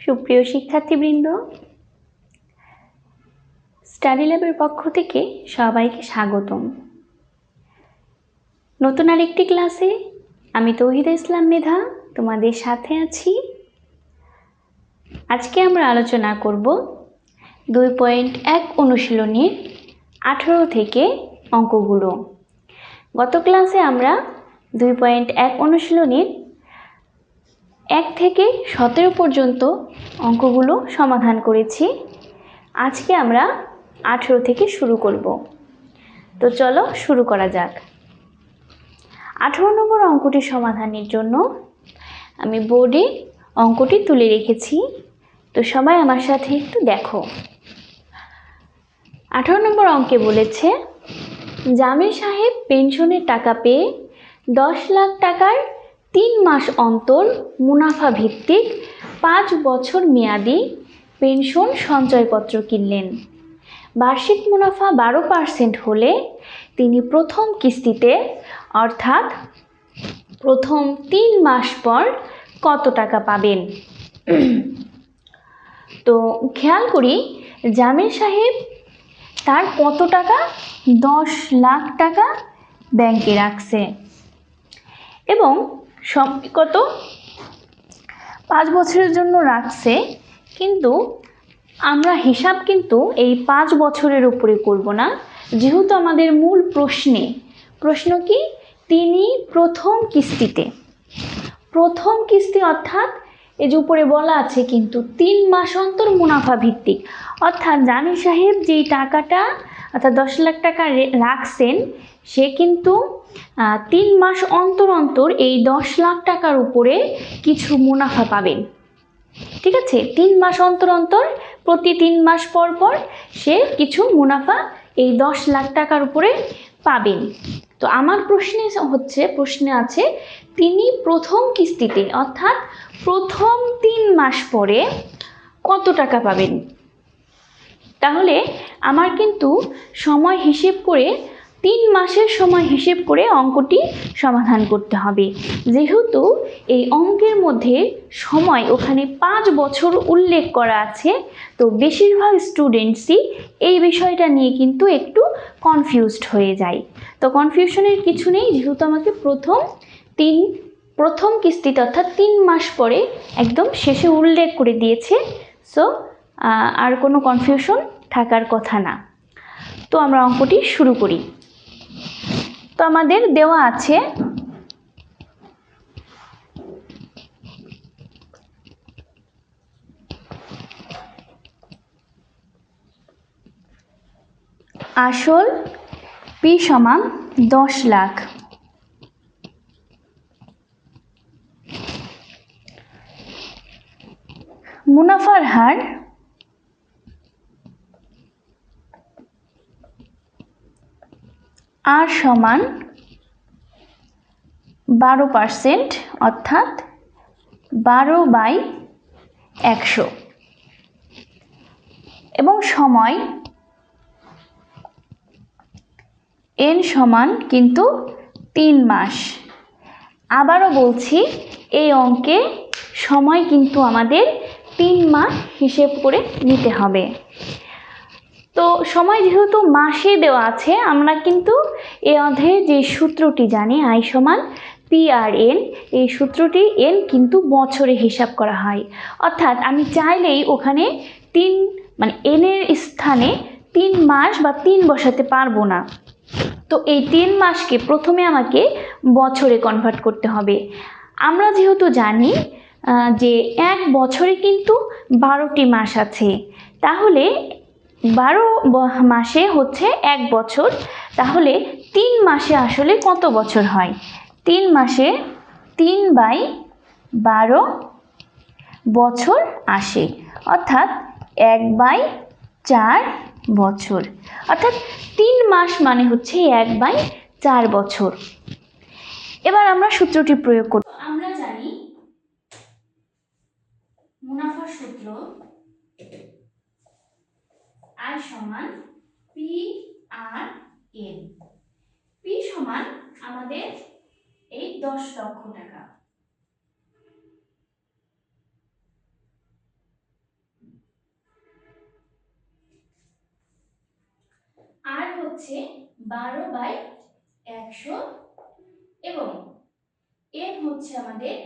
সুপ্রিয় শিক্ষার্থীবৃন্দ, স্টাডি ল্যাবের পক্ষ থেকে সবাইকে স্বাগতম। নতুন আরেকটি ক্লাসে আমি তৌহিদা ইসলাম মেধা তোমাদের সাথে আছি। আজকে আমরা আলোচনা করব 2.1 অনুশীলনীর 18 থেকে অঙ্কগুলো। গত ক্লাসে আমরা 2.1 অনুশীলনীর 1 থেকে 17 পর্যন্ত অঙ্কগুলো সমাধান করেছি। আজকে আমরা 18 থেকে শুরু করব। তো চলো শুরু করা যাক। 18 নম্বর অঙ্কটি সমাধানের জন্য আমি বোর্ডে অঙ্কটি তুলে রেখেছি, তো সবাই আমার সাথে একটু দেখো। 18 নম্বর অঙ্কে বলেছে, জামিল সাহেব পেনশনের টাকা পেয়ে 10 লাখ টাকার 3 মাস অন্তর মুনাফা ভিত্তিক 5 বছর মেয়াদি পেনশন সঞ্চয়পত্র কিনলেন। বার্ষিক মুনাফা 12% হলে তিনি প্রথম কিস্তিতে অর্থাৎ প্রথম 3 মাস পর কত টাকা পাবেন? তো খেয়াল করি, জামিল সাহেব তার কত টাকা? 10 লাখ টাকা ব্যাংকে রাখছে এবং কত 5 বছরের জন্য রাখছে, কিন্তু আমরা হিসাব কিন্তু এই 5 বছরের উপরে করব না, যেহেতু আমাদের মূল প্রশ্ন কি? তিনি প্রথম কিস্তি অর্থাৎ এই যে উপরে বলা আছে কিন্তু 3 মাস অন্তর মুনাফা ভিত্তিক, অর্থাৎ জামিল সাহেব যেই টাকাটা অর্থাৎ 10 লাখ টাকা রাখছেন, সে কিন্তু 3 মাস অন্তর অন্তর এই 10 লাখ টাকার উপরে কিছু মুনাফা পাবেন। ঠিক আছে, 3 মাস অন্তর অন্তর প্রতি 3 মাস পর পর সে কিছু মুনাফা এই 10 লাখ টাকার উপরে পাবেন। তো আমার প্রশ্নে আছে তিনি প্রথম কিস্তিতে অর্থাৎ প্রথম 3 মাস পরে কত টাকা পাবেন। তাহলে আমার কিন্তু সময় হিসেব করে 3 মাসের সময় হিসেব করে অঙ্কটি সমাধান করতে হবে। যেহেতু এই অঙ্কের মধ্যে সময় ওখানে 5 বছর উল্লেখ করা আছে, তো বেশিরভাগ স্টুডেন্টসই এই বিষয়টা নিয়ে কিন্তু একটু কনফিউজড হয়ে যায়। তো কনফিউশনের কিছু নেই, যেহেতু আমাকে প্রথম কিস্তিতে অর্থাৎ 3 মাস পরে একদম শেষে উল্লেখ করে দিয়েছে, সো আর কোনো কনফিউশন থাকার কথা না। তো আমরা অঙ্কটি শুরু করি। তো আমাদের দেওয়া আছে আসল পি সমান 10 লাখ, মুনাফার হার আর সমান 12% অর্থাৎ 12/100 এবং সময় n সমান কিন্তু 3 মাস। আবারও বলছি, এই অঙ্কে সময় কিন্তু আমাদের 3 মাস হিসেব করে নিতে হবে। তো সময় যেহেতু মাসে দেওয়া আছে, আমরা কিন্তু এই অধ্যায়ে যে সূত্রটি জানি I সমান PRN, এই সূত্রটি n কিন্তু বছরে হিসাব করা হয়। অর্থাৎ আমি চাইলেই ওখানে n এর স্থানে 3 মাস বা 3 বসাতে পারবো না। তো এই 3 মাসকে প্রথমে আমাকে বছরে কনভার্ট করতে হবে। আমরা যেহেতু জানি যে এক বছরে কিন্তু 12টি মাস আছে, তাহলে 12 মাসে হচ্ছে 1 বছর, তাহলে 3 মাসে আসলে কত বছর হয়? 3 মাসে 3/12 বছর আসে, অর্থাৎ 1/4 বছর, অর্থাৎ 3 মাস মানে হচ্ছে 1/4 বছর। এবার আমরা সূত্রটি প্রয়োগ করব। আমরা জানি মুনাফার সূত্র I সমান PRN। P সমান আমাদের এই 10 লক্ষ টাকা, 12/100 এবং n হচ্ছে আমাদের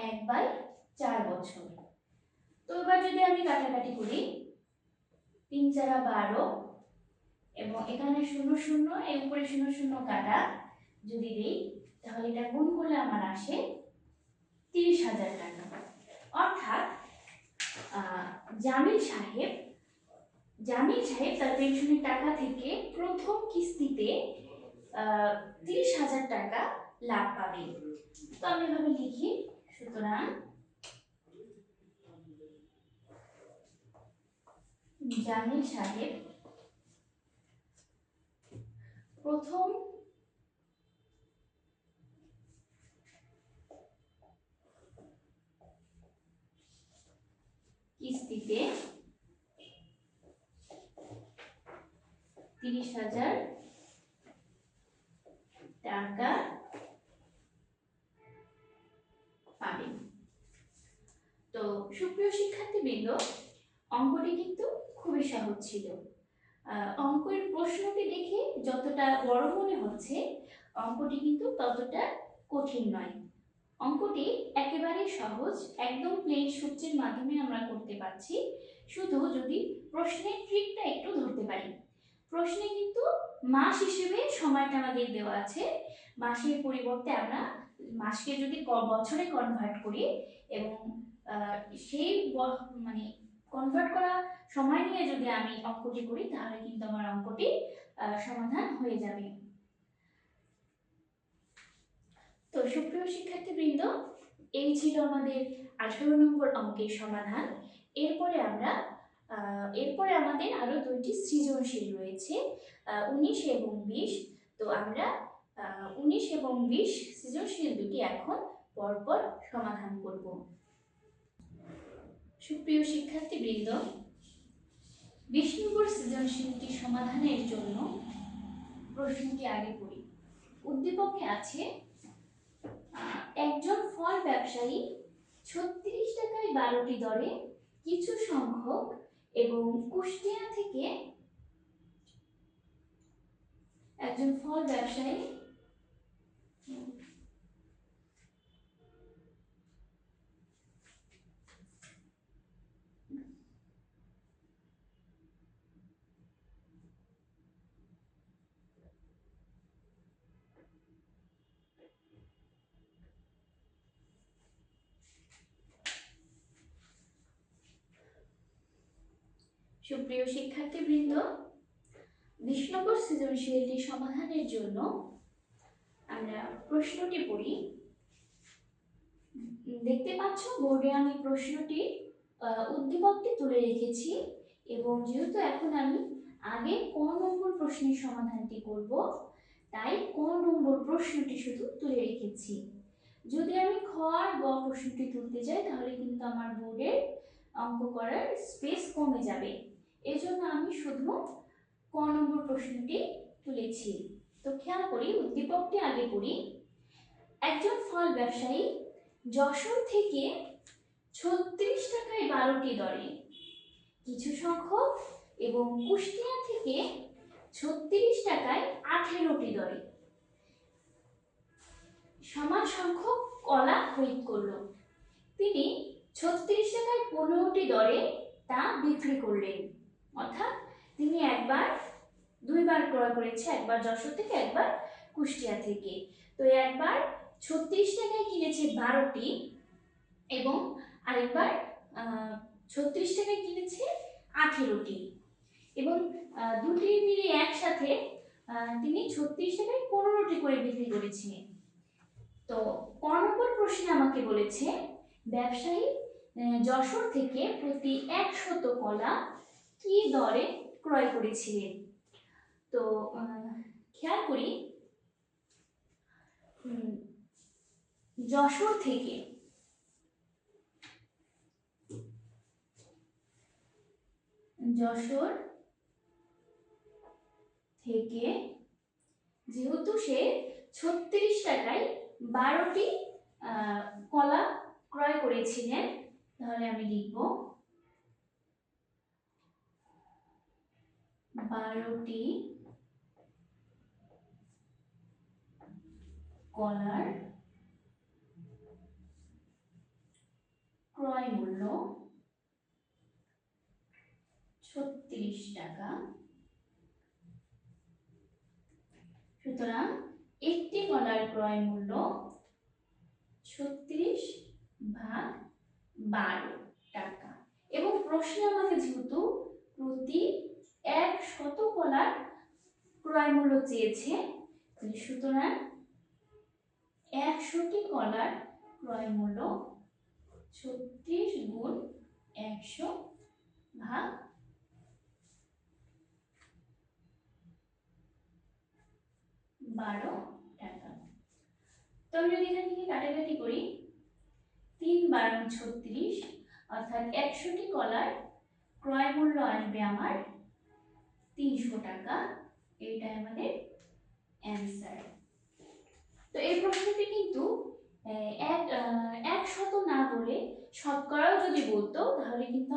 1/4 বছর। তো এবার যদি আমি কাটাকাটি করি, 3 × 12 এবং এখানে 0 0 এর উপরে 0 0 কাটা যদি দেই, তাহলে এটা গুণ করলে আমার আসে 30,000 টাকা। অর্থাৎ জামিল সাহেব তার পেনশনের টাকা থেকে প্রথম কিস্তিতে 30,000 টাকা লাভ পাবে। তো আমি এভাবে লিখি, সুতরাং জামিল সাহেব প্রথম কিস্তিতে 30,000 টাকা পাবেন। তো সুপ্রিয় শিক্ষার্থীবৃন্দ, অঙ্কটি কিন্তু খুবই সহজ ছিল। অঙ্কের প্রশ্নটি দেখে যতটা বড় মনে হচ্ছে, অঙ্কটি কিন্তু ততটা কঠিন নয়। অঙ্কটি একেবারে সহজ, একদম প্লেন সূত্রের মাধ্যমে আমরা করতে পারছি, শুধু যদি প্রশ্নের ট্রিকটা একটু ধরতে পারি। প্রশ্নে কিন্তু মাস হিসেবে সময়টা আমাদের দেওয়া আছে, মাসের পরিবর্তে আমরা মাসকে যদি বছরে কনভার্ট করি এবং সেই মানে কনভার্ট করা সময় নিয়ে যদি আমি অঙ্কটি করি, তাহলে কিন্তু আমার অঙ্কটি সমাধান হয়ে যাবে। তো সুপ্রিয় শিক্ষার্থীবৃন্দ, এই ছিল আমাদের 18 নম্বর অঙ্কের সমাধান। এরপরে আমাদের আরো 2টি সৃজনশীল রয়েছে, 19 এবং 20। তো আমরা 19 এবং 20 সৃজনশীল দুটি এখন পরপর সমাধান করব। সুপ্রিয় শিক্ষার্থীবৃন্দ, 20 নম্বর সৃজনশীলটি সমাধানের জন্য প্রশ্নটি আগে পড়ি। উদ্দীপকে আছে, একজন ফল ব্যবসায়ী 36 টাকায় 12টি দরে কিছু সংখ্যক এবং কুষ্টিয়া থেকে একজন ফল ব্যবসায়ী সুপ্রিয় শিক্ষার্থীবৃন্দ, 20 নম্বর সৃজনশীলটি সমাধানের জন্য আমরা প্রশ্নটি পড়ি। দেখতে পাচ্ছ বোর্ডে আমি প্রশ্নটি উদ্দীপকটি তুলে রেখেছি, এবং যেহেতু এখন আমি আগে ক নম্বর প্রশ্নের সমাধানটি করব, তাই ক নম্বর প্রশ্নটি শুধু তুলে রেখেছি। যদি আমি খ আর গ প্রশ্নটি তুলতে যাই, তাহলে কিন্তু আমার বোর্ডের অঙ্ক করার স্পেস কমে যাবে। এজন্য আমি শুধু ক নম্বর প্রশ্নটি তুলেছি। তো খেয়াল করি, উদ্দীপকটি আগে পড়ি। একজন ফল ব্যবসায়ী যশোর থেকে 36 টাকায় 12টি দরে কিছু সংখ্যক এবং কুষ্টিয়া থেকে 36 টাকায় 18টি দরে সমান সংখ্যক কলা খরিদ করলো। তিনি 36 টাকায় 15টি দরে তা বিক্রি করলেন। অর্থাৎ তিনি দুইবার ক্রয় করেছে, একবার যশোর থেকে, একবার কুষ্টিয়া থেকে। তো একবার 36 টাকায় কিনেছে 12টি এবং আরেকবার 36 টাকায় কিনেছে 18টি, এবং দুটি মিলে একসাথে তিনি 36 টাকায় 15টি করে বিক্রি করেছিলেন। তো ক নম্বর প্রশ্নে আমাকে বলেছে, ব্যবসায়ী যশোর থেকে প্রতি 100 কলা কি দরে ক্রয় করেছিলেন। তো খেয়াল করি, যশোর থেকে যেহেতু সে 36 টাকায় 12টি কলা ক্রয় করেছিলেন, তাহলে আমি লিখব 12টি কলার ক্রয় মূল্য 36 টাকা। সুতরাং একটি কলার ক্রয় মূল্য 36 ভাগ 12 টাকা। এবং প্রশ্নে আমাকে যেহেতু প্রতি 100 কলার ক্রয় মূল্য চেয়েছে, সুতরাং 100টি কলার ক্রয় মূল্য 36 গুণ 100 ভাগ 12 টাকা। তো আমি যদি এখান থেকে কাটাকাটি করি, 3 12 36, অর্থাৎ 100টি কলার ক্রয় মূল্য আসবে আমার 300 টাকা। এইটা আমাদের অ্যান্সার। তো এই প্রশ্নটি কিন্তু 100 না বলে শতকরাও যদি বলতো তাহলে কিন্তু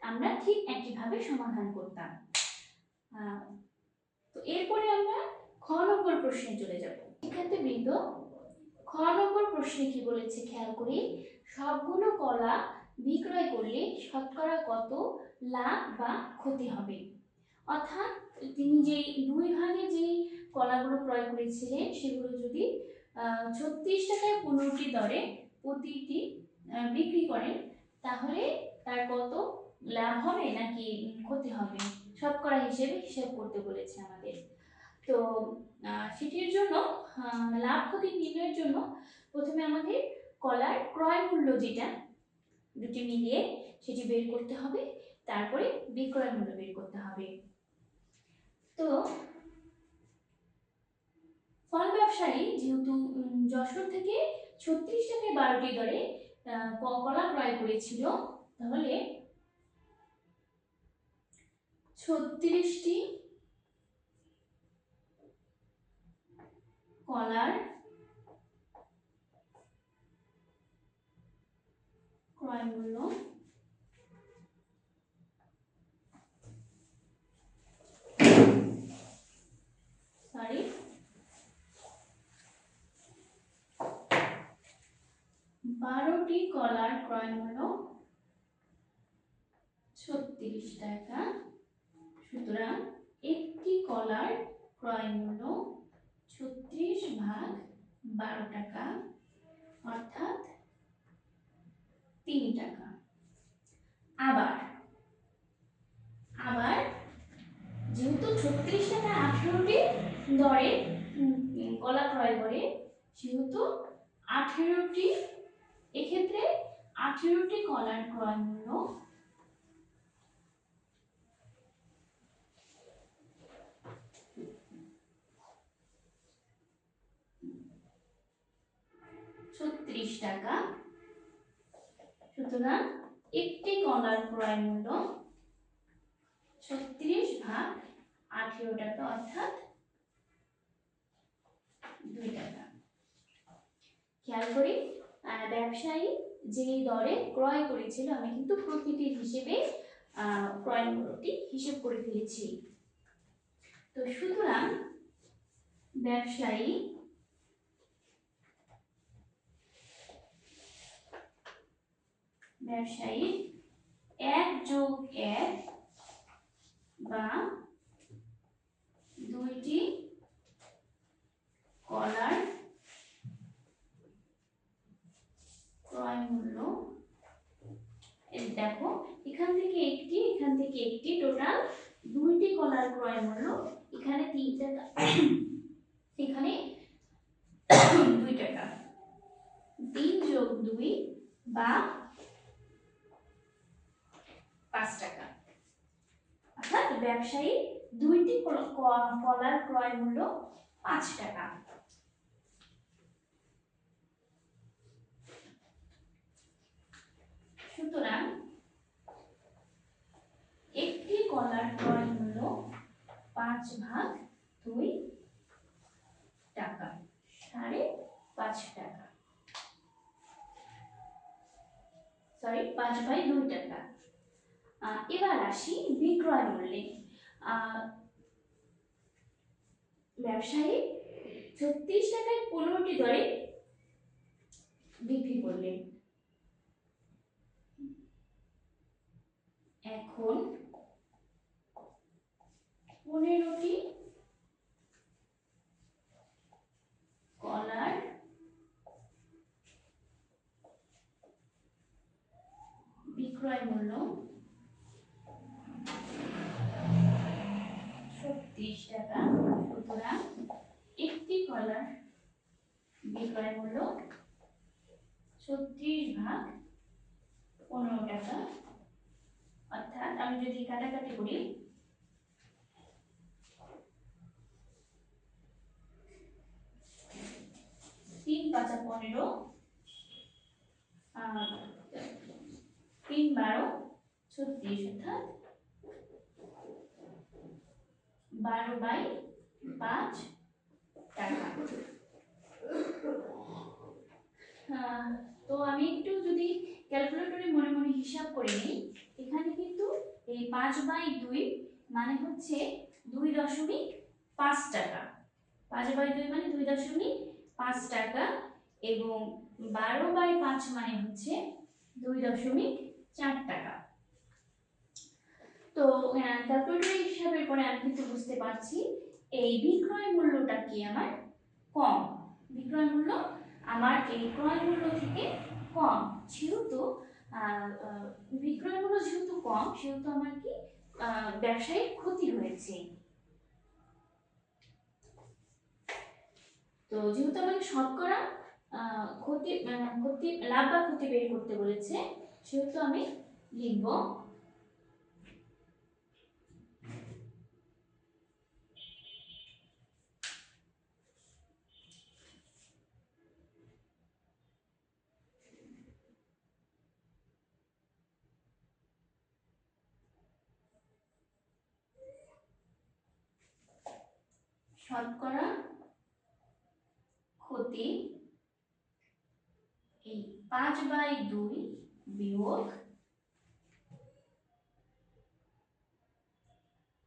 আমরা ঠিক একইভাবে সমাধান করতাম। তো এরপরে আমরা খ নম্বর প্রশ্নে চলে যাব। শিক্ষার্থীবৃন্দ, খ নম্বর প্রশ্নে কি বলেছে খেয়াল করি। সবগুলো কলা বিক্রয় করলে শতকরা কত লাভ বা ক্ষতি হবে। অর্থাৎ তিনি যে 2 ভাগে যে কলাগুলো ক্রয় করেছিলেন সেগুলো যদি 36 টাকায় 15টি দরে প্রতিটি বিক্রি করেন, তাহলে তার কত লাভ হবে নাকি ক্ষতি হবে, শতকরা হিসেবে হিসাব করতে বলেছে আমাদের। তো সেটির জন্য লাভ ক্ষতি নির্ণয়ের জন্য প্রথমে আমাদের কলার ক্রয় মূল্য যেটা দুটি মিলিয়ে সেটি বের করতে হবে, তারপরে বিক্রয় মূল্য বের করতে হবে। তো ফল ব্যবসায়ী যেহেতু যশোর থেকে 36 টাকায় 12টি দরে কলা ক্রয় করেছিল, তাহলে 36টি কলার ক্রয় মূল্য 12টি কলার ক্রয় মূল্য 36 টাকা। সুতরাং একটি কলার ক্রয় মূল্য 36 ভাগ 12 টাকা, অর্থাৎ 3 টাকা। আবার যেহেতু 36 টাকা 18টি দরে কলা ক্রয় করে, সেহেতু 18টি, এক্ষেত্রে 18টি কলার ক্রয় মূল্য 36 টাকা। সুতরাং একটি কলার ক্রয় মূল্য 36 ভাগ 18 টাকা, অর্থাৎ 2 টাকা। খেয়াল করি ব্যবসায়ী যে দরে ক্রয় করেছিল, আমি কিন্তু প্রতিটির হিসেবে ক্রয় মূল্যটি হিসেব করে ফেলেছি। তো সুতরাং ব্যবসায়ী 1 যোগ 1 বা 2টি কলার ক্রয় মূল্য, দেখো এখান থেকে একটি টোটাল 2টি কলার ক্রয় মূল্য, এখানে 3 টাকা, এখানে 2 টাকা, 3 যোগ 2 বা 5 টাকা। অর্থাৎ ব্যবসায়ী 2টি কলার ক্রয় মূল্য 5 টাকা। সুতরাং একটি কলার ক্রয় মূল্য 5 ভাগ 2 টাকা, 5.5 টাকা, 5/2 টাকা। এবার আসি বিক্রয় মূল্যে। ব্যবসায়ী 36 টাকায় 15টি দরে বিক্রি করলেন। এখন 15টি কলার বিক্রয় মূল্য 36 টাকা। সুতরাং একটি কলার বিক্রয় মূল্য 36/15 টাকা। অর্থাৎ আমি যদি কাটাকাটি করি, 3 × 5 = 15, 3 × 12 = 36, অর্থাৎ 12/5 টাকা। তো আমি একটু যদি ক্যালকুলেটরে মনে মনে হিসাব করে নিই, এখানে কিন্তু এই 5/2 মানে হচ্ছে 2.5 টাকা। 5/2 মানে 2.5 টাকা এবং 12/5 মানে হচ্ছে 2.4 টাকা। তো ক্যালকুলেটরের হিসাবের পরে আমি কিন্তু বুঝতে পারছি এই বিক্রয় মূল্যটা কি আমার কম। বিক্রয় মূল্য আমার এই ক্রয় মূল্য থেকে কম। যেহেতু বিক্রয় মূল্য যেহেতু কম, সেহেতু আমার কি ব্যবসায়িক ক্ষতি হয়েছে। তো যেহেতু আমাকে শতকরা ক্ষতি লাভ বা ক্ষতি বের করতে বলেছে, সেহেতু আমি লিখব শতকরা ক্ষতি এই 5/2 বিয়োগ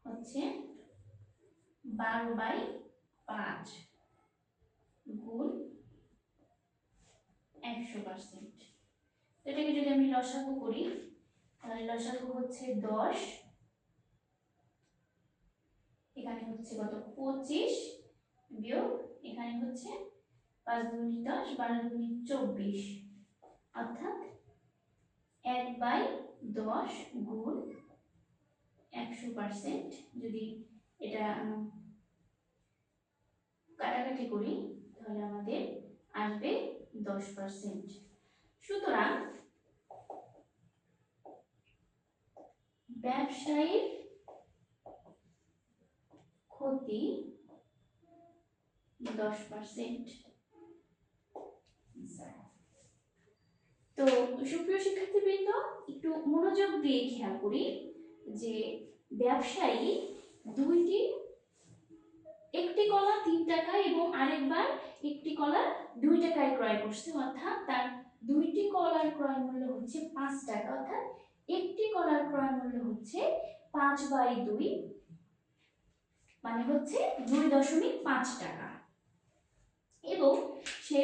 হচ্ছে 12/5 গুণ 100%। এটাকে যদি আমি লসাগু করি, তাহলে লসাগু হচ্ছে 10, এখানে হচ্ছে কত 25 বিয়োগ এখানে হচ্ছে 5 × 2 = 10, 12 × 2 = 24, অর্থাৎ 1/10 গুণ 100%। যদি এটা কাটাকাটি করি, তাহলে আমাদের আসবে 10%। সুতরাং ব্যবসায়ীর ক্ষতি 10%। তো সুপ্রিয় শিক্ষার্থীবৃন্দ, একটু মনোযোগ দিয়ে খেয়াল করি যে ব্যবসায়ী একটি কলা 3 টাকা এবং আরেকবার একটি কলা 2 টাকায় ক্রয় করছে, অর্থাৎ তার দুইটি কলার ক্রয় মূল্য হচ্ছে 5 টাকা। অর্থাৎ একটি কলার ক্রয় মূল্য হচ্ছে 5/2 মানে হচ্ছে 2.5 টাকা এবং সে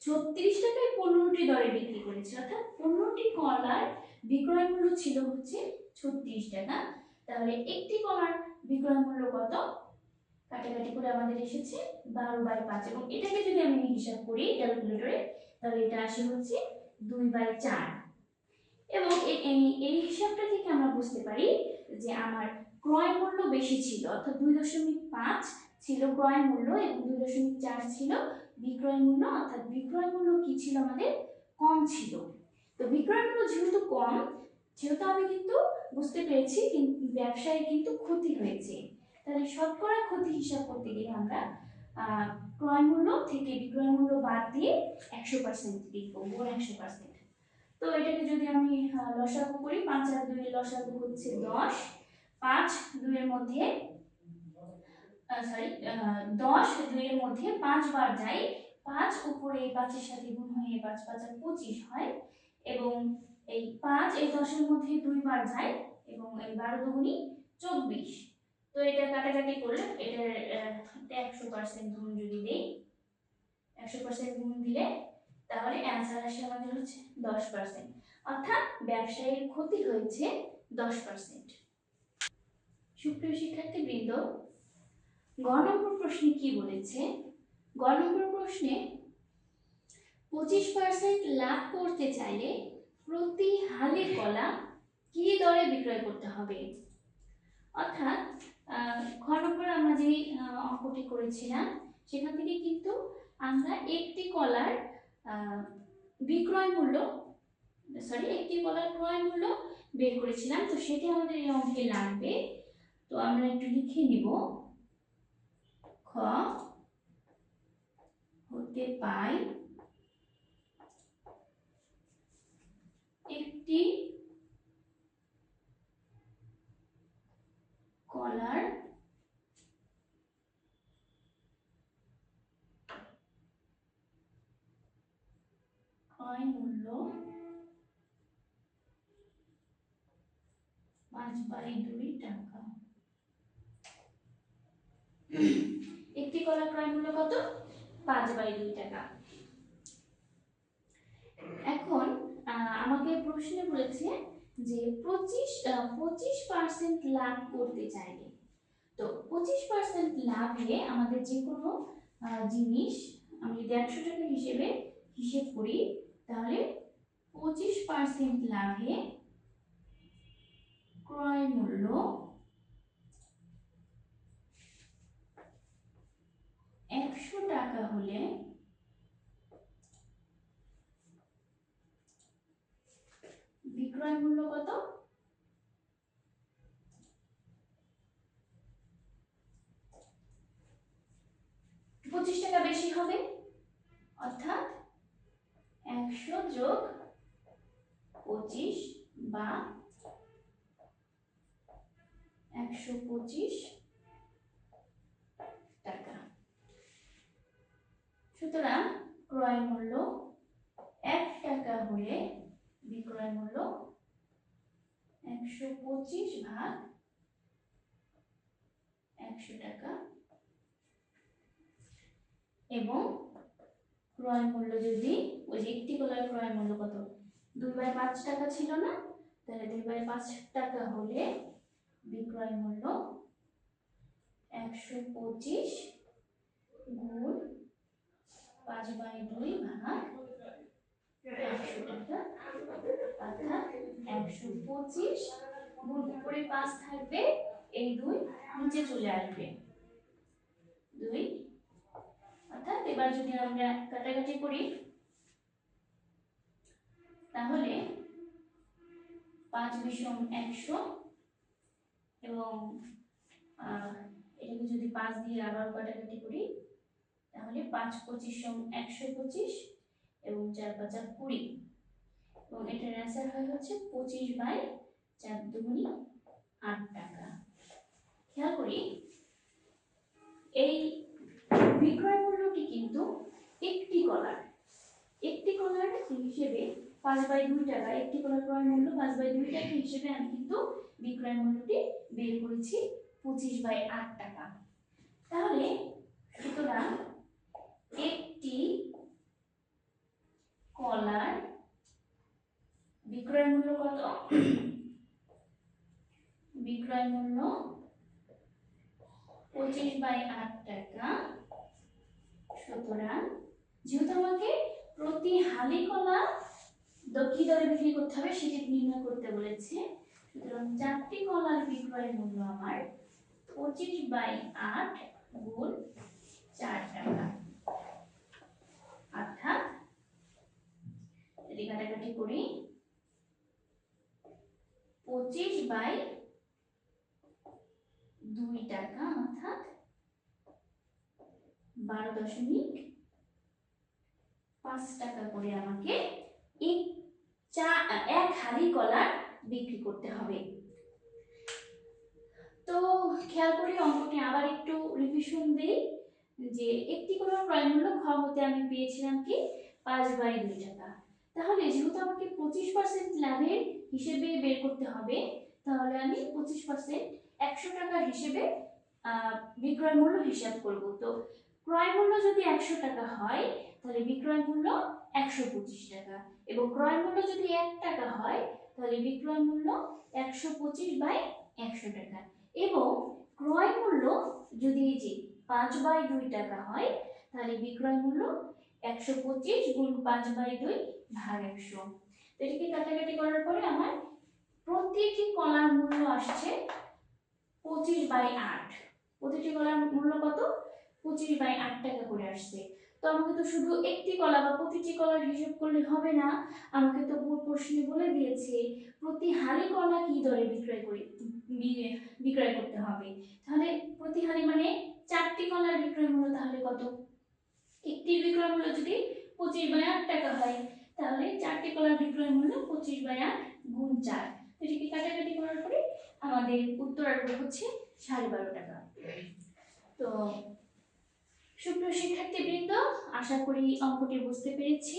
36 টাকায় 15টি দরে বিক্রি করেছে। অর্থাৎ 15টি কলার বিক্রয় মূল্য ছিল হচ্ছে 36 টাকা। তাহলে একটি কলার বিক্রয় মূল্য কত? কাটাকাটি করে আমাদের এসেছে 12/5 এবং এটাকে যদি আমি হিসাব করি ক্যালকুলেটরে, তাহলে এটা আসে হচ্ছে 2/4 এবং এই হিসাবটা থেকে আমরা বুঝতে পারি যে আমার ক্রয় মূল্য বেশি ছিল, অর্থাৎ 2.5 ছিল ক্রয় মূল্য এবং 2.4 ছিল বিক্রয় মূল্য। অর্থাৎ বিক্রয় মূল্য কি ছিল আমাদের কম ছিল। তো বিক্রয় মূল্য যেহেতু কম, যেহেতু আমি কিন্তু বুঝতে পেরেছি ব্যবসায় কিন্তু ক্ষতি হয়েছে, তাহলে শতকরা ক্ষতি হিসাব করতে গেলে আমরা ক্রয় মূল্য থেকে বিক্রয় মূল্য বাদ দিয়ে 100% লিখব, গুণ 100%। তো এটাকে যদি আমি লসাগু করি, 5 আর 2 এর লসাগু হচ্ছে 10, 5 2 এর মধ্যে 10 2 এর মধ্যে 5 বার যায়, 5 উপরে এই 5 এর সাথে গুণ হয়ে 5 5 আর 25 হয় এবং এই 5 এই 10 এর মধ্যে 2 বার যায় এবং এই 12 দুগুণী 24। তো এটা কাটাকাটি করলে এটার 100% গুণ যদি দেই, 100% গুণ দিলে তাহলে অ্যান্সার আসে আমাদের হচ্ছে 10%, অর্থাৎ ব্যবসায়ীর ক্ষতি হয়েছে 10%। সুপ্রিয় শিক্ষার্থীবৃন্দ, গ নম্বর প্রশ্নে কি বলেছে? গ নম্বর প্রশ্নে 25% লাভ করতে চাইলে প্রতি হালি কলা কি দরে বিক্রয় করতে হবে? অর্থাৎ খ নম্বর আমরা যে অঙ্কটি করেছিলাম সেখান থেকে কিন্তু আমরা একটি কলার বিক্রয় মূল্য একটি কলার ক্রয় মূল্য বের করেছিলাম। তো সেটি আমাদের এই অঙ্কে লাগবে। তো আমরা একটু লিখে নিব, খ হতে পাই একটি কলার ক্রয় মূল্য 5/2 টাকা। একটি কলার ক্রয় মূল্য কত? 5/2 টাকা। এখন আমাকে প্রশ্নে বলেছে যে 25% লাভ করতে চাইলে, তো 25% লাভে আমাদের যে কোনো জিনিস আমি যদি 100 টাকা হিসেবে হিসেব করি, তাহলে 25% লাভে ক্রয় মূল্য 100 টাকা হলে বিক্রয় মূল্য কত? 25 টাকা বেশি হবে, অর্থাৎ 100 যোগ 25 বা 125 টাকা। সুতরাং ক্রয় মূল্য 1 টাকা হলে বিক্রয় মূল্য 125 ভাগ 100 টাকা, এবং ক্রয় মূল্য যদি ওই যে একটি কলার ক্রয় মূল্য কত 2/5 টাকা ছিল না, তাহলে 2/5 টাকা হলে বিক্রয় মূল্য 125 গুণ 5/2 ভাগ 100 টাকা, অর্থাৎ 125 গুণ উপরে 5 থাকবে, এই 2 নিচে চলে আসবে 2। অর্থাৎ এবার যদি আমরা কাটাকাটি করি, তাহলে 5 বিষম 100 এবং এটাকে যদি 5 দিয়ে আবার কাটাকাটি করি, তাহলে 5 25 125 এবং 4 5 20, এবং এটার অ্যান্সার হয় হচ্ছে 25/4 দুগুণী 8 টাকা। খেয়াল করি, এই বিক্রয় মূল্যটি কিন্তু একটি কলার হিসেবে 5/2 টাকা, একটি কলার ক্রয় মূল্য 5/2 টাকা হিসেবে আমি কিন্তু বিক্রয় মূল্যটি বের করেছি 25/8 টাকা। তাহলে সুতরাং একটি কলার বিক্রয় মূল্য কত? বিক্রয় মূল্য 25/8 টাকা। সুতরাং যেহেতু আমাকে প্রতি হালি কলা কি দরে বিক্রি করতে হবে সেটি নির্ণয় করতে বলেছে, সুতরাং 4টি কলার বিক্রয় মূল্য আমার 25/8 গুণ 4 টাকা, অর্থাৎ যদি কাটাকাটি করি 25/2 টাকা, অর্থাৎ 12.5 টাকা করে আমাকে এক হালি কলা বিক্রি করতে হবে। তো খেয়াল করি অঙ্কটি আবার একটু রিভিশন দেই, যে একটি কলার ক্রয় মূল্য খ হতে আমি পেয়েছিলাম কি 5/2 টাকা। তাহলে যেহেতু আমাকে 25% লাভের হিসেবে বের করতে হবে, তাহলে আমি 25% 100 টাকা হিসেবে বিক্রয় মূল্য হিসাব করব। তো ক্রয় মূল্য যদি 100 টাকা হয় তাহলে বিক্রয় মূল্য 125 টাকা, এবং ক্রয় মূল্য যদি 1 টাকা হয় তাহলে বিক্রয় মূল্য 125/100 টাকা, এবং ক্রয় মূল্য যদি এই যে 5/2 টাকা হয় তাহলে বিক্রয় মূল্য 125 গুণ 5/2 ভাগ 100। তো এটাকে কাটাকাটি করার পরে আমার প্রতিটি কলার মূল্য আসছে 25/8। প্রতিটি কলার মূল্য কত? 25/8 টাকা করে আসছে। তো আমাকে তো শুধু একটি কলা বা প্রতিটি কলার হিসাব করলে হবে না, আমাকে তো প্রশ্নে বলে দিয়েছে প্রতি হালি কলা কি দরে বিক্রয় করতে হবে। তাহলে প্রতি হালি মানে 4টি কলার বিক্রয় মূল্য তাহলে কত? একটি বিক্রয় মূল্য যদি 25/8 টাকা হয় তাহলে 4টি কলার বিক্রয় মূল্য 25/8 গুণ 4। এটিকে কাটাকাটি করার পরে আমাদের উত্তর আসবে হচ্ছে 12.5 টাকা। তো সুপ্রিয় শিক্ষার্থীবৃন্দ, আশা করি অঙ্কটি বুঝতে পেরেছি।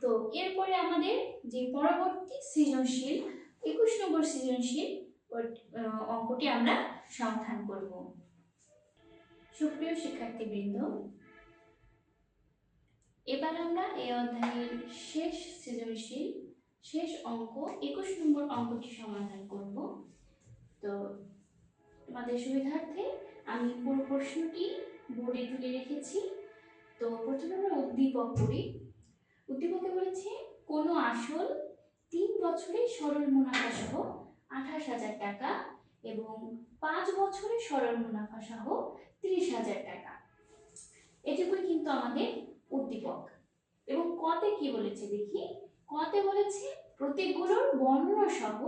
তো এরপরে আমাদের যে পরবর্তী সৃজনশীল 21 নম্বর সৃজনশীল অঙ্কটি আমরা সমাধান করব। সুপ্রিয় শিক্ষার্থীবৃন্দ, এবার আমরা এই অধ্যায়ের শেষ সৃজনশীল শেষ অঙ্ক 21 নম্বর অঙ্কটি সমাধান করব। তো তোমাদের সুবিধার্থে আমি পুরো প্রশ্নটি বোর্ডে তুলে রেখেছি। তো প্রথমে আমরা উদ্দীপক করি। উদ্দীপকে বলেছে কোনো আসল 3 বছরের সরল মুনাফা সহ 28,000 টাকা এবং 5 বছরের সরল মুনাফা সহ 30,000 টাকা। এটুকুই কিন্তু আমাদের উদ্দীপক। এবং কতে কি বলেছে দেখি। কতে বলেছে প্রতীকগুলোর বর্ণনা সহ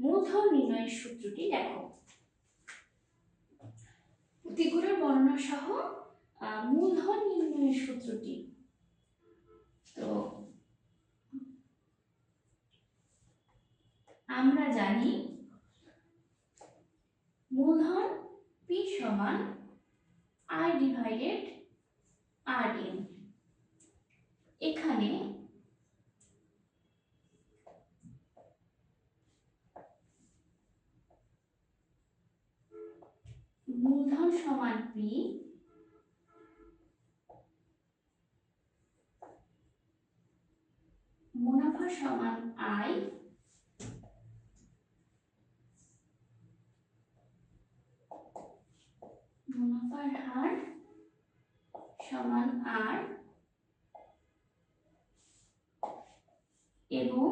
মূলধন নির্ণয়ের সূত্রটি দেখো। প্রতীকগুলোর বর্ণনা সহ মূলধন নির্ণয়ের সূত্রটি। তো আমরা জানি মূলধন P সমান I/RN। এখানে মূলধন সমান P, মুনাফা সমান I, মুনাফার হার সমান R, এবং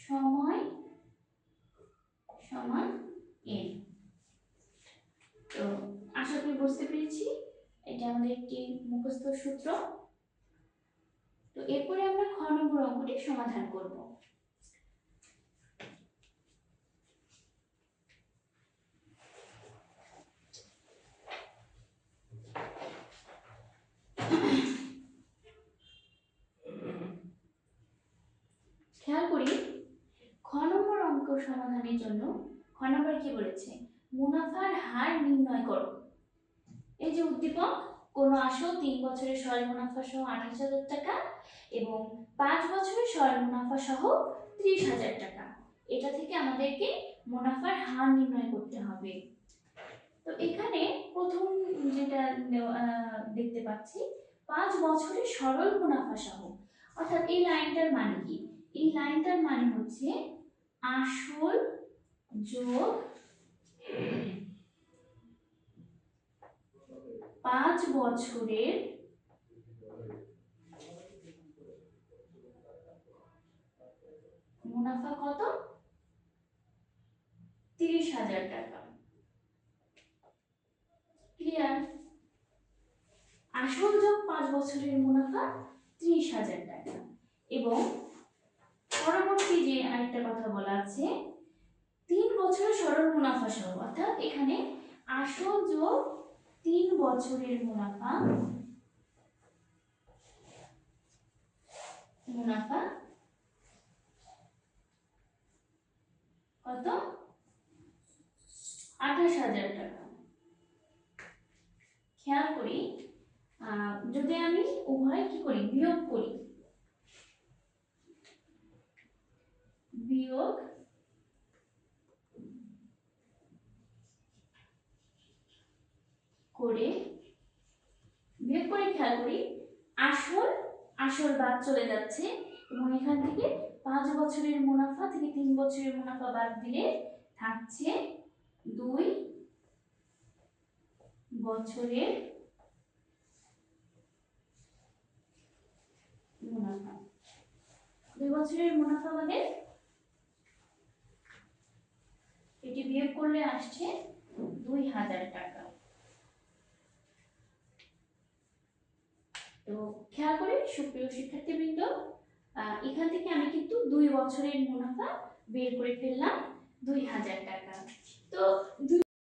সময় সমান N। তো আশা করি বুঝতে পেরেছি, এটা আমাদের একটি মুখস্থ সূত্র। তো এরপরে আমরা খ নম্বর অঙ্কটি সমাধান করব। খেয়াল করি খ নম্বর অঙ্ক সমাধানের জন্য খ নম্বর কি বলেছে? মুনাফার হার নির্ণয় করো। এই যে উদ্দীপক, কোন আসল 3 বছরের সরল মুনাফা সহ 28,000 টাকা এবং 5 বছরের সরল মুনাফা সহ 30,000 টাকা, এটা থেকে আমাদেরকে মুনাফার হার নির্ণয় করতে হবে। তো এখানে প্রথম যেটা দেখতে পাচ্ছি 5 বছরের সরল মুনাফা সহ, অর্থাৎ এই লাইনটার মানে কি? এই লাইনটার মানে হচ্ছে আসল যোগ 5 বছরের মুনাফা কত? 30,000 টাকা। ক্লিয়ার? আসল যোগ 5 বছরের মুনাফা 30,000 টাকা। এবং পরবর্তী যে আরেকটা কথা বলা আছে 3 বছরের সরল মুনাফা সহ, অর্থাৎ এখানে আসল যোগ 3 বছরের মুনাফা কত? 28,000 টাকা। খেয়াল করি যদি আমি উভয় কি করি বিয়োগ করি, বিয়োগ বাদ চলে যাচ্ছে এবং এখান থেকে 5 বছরের মুনাফা থেকে 3 বছরের মুনাফা বাদ দিলে থাকছে 2 বছরের মুনাফা। 2 বছরের মুনাফা মানে এটি বিয়োগ করলে আসছে 2000 টাকা। তো খেয়াল করে সুপ্রিয় শিক্ষার্থীবৃন্দ, এখান থেকে আমি কিন্তু 2 বছরের মুনাফা বের করে ফেললাম 2000 টাকা। তো